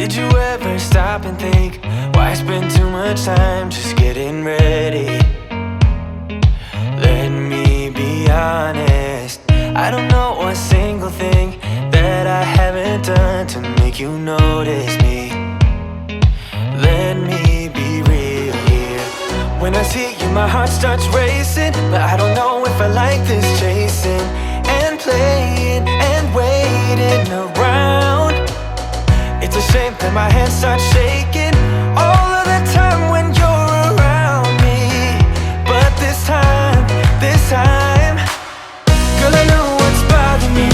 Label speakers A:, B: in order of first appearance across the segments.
A: Did you ever stop and think, why spend too much time just getting ready? Let me be honest, I don't know one single thing that I haven't done to make you notice me. Let me be real here. When I see you my heart starts racing, but I don't know if I like this chasing and playing and waiting around. It's a shame that my hands start shaking all of the time when you're around me. But this time, girl, I know what's bothering me.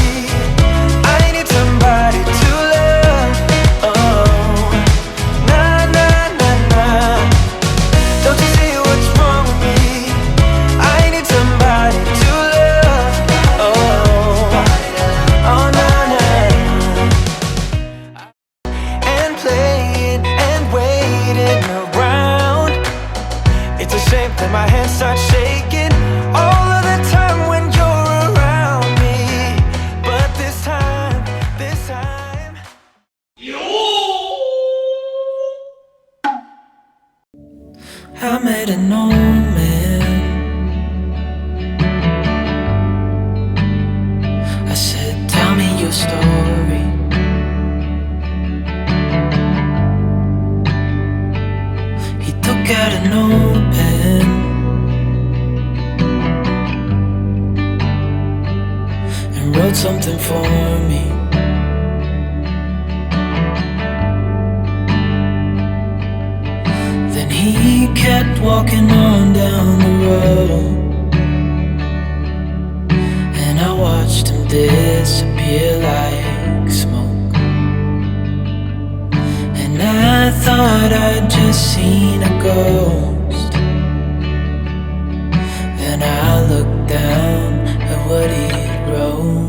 A: I need somebody to love. Oh, nah, nah, nah, nah. Don't you see what's wrong with me? I need somebody to love. Oh, oh, nah, nah. And playing and waiting around. It's a shame that my hands start shaking all of the time when you're around me. But this time,
B: I met an old man. I said, tell me your story. He took out an old pen and wrote something for me. Then he kept walking on down the road, and I watched him disappear like smoke. And I thought I'd just seen a ghost. Then I looked down at what he'd wrote.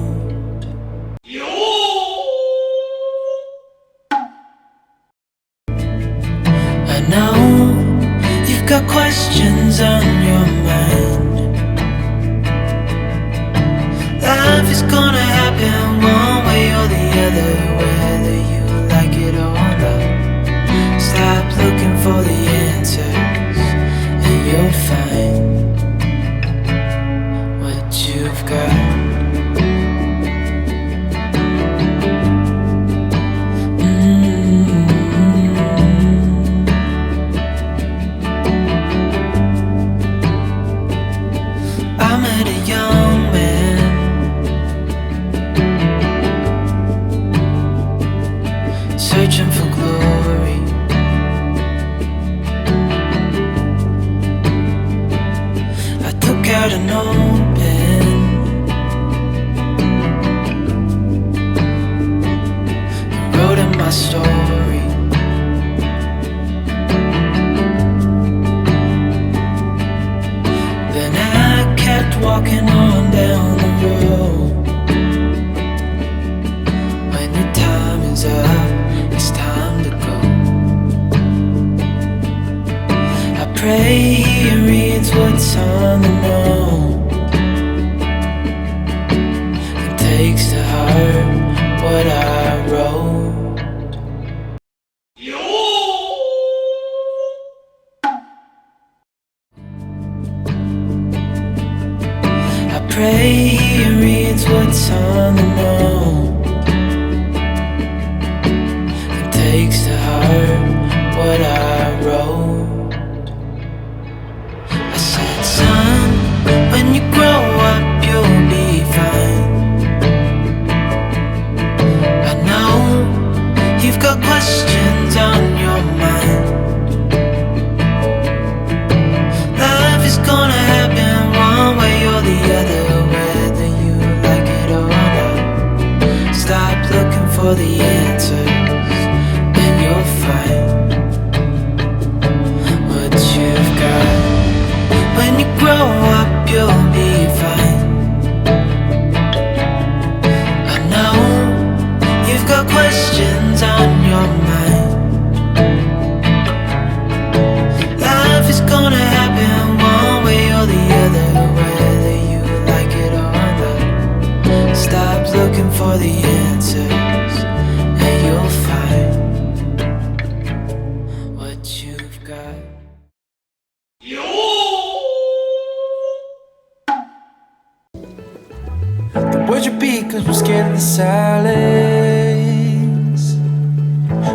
B: I know you've got questions on your mind. Life is gonna happen one way or the other, whether you like it or not. Stop looking for the answers and you'll find what you've got. I met a young man. Searching for glory. I took out an old pen and wrote in my story. Then I kept walking on down the road. When your time is up, it's time to go. I pray he reads what's on the note and takes to heart what I wrote. I pray he reads what's on the note and takes to heart what I wrote. I said, son, when you grow up you'll be fine. I know you've got questions on your mind. Life is gonna happen one way or the other, whether you like it or not. Stop looking for the answers and you'll find what you've got. When you grow up you'll be fine. I know you've got questions on your mind. Life is gonna happen one way or the other, whether you like it or not. Stop looking for the answers and you'll find The words repeat cause we're scared of the silence.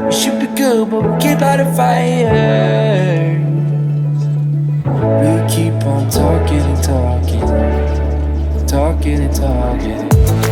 B: We should be good but we keep out of fires. We keep on talking and talking, talking and talking.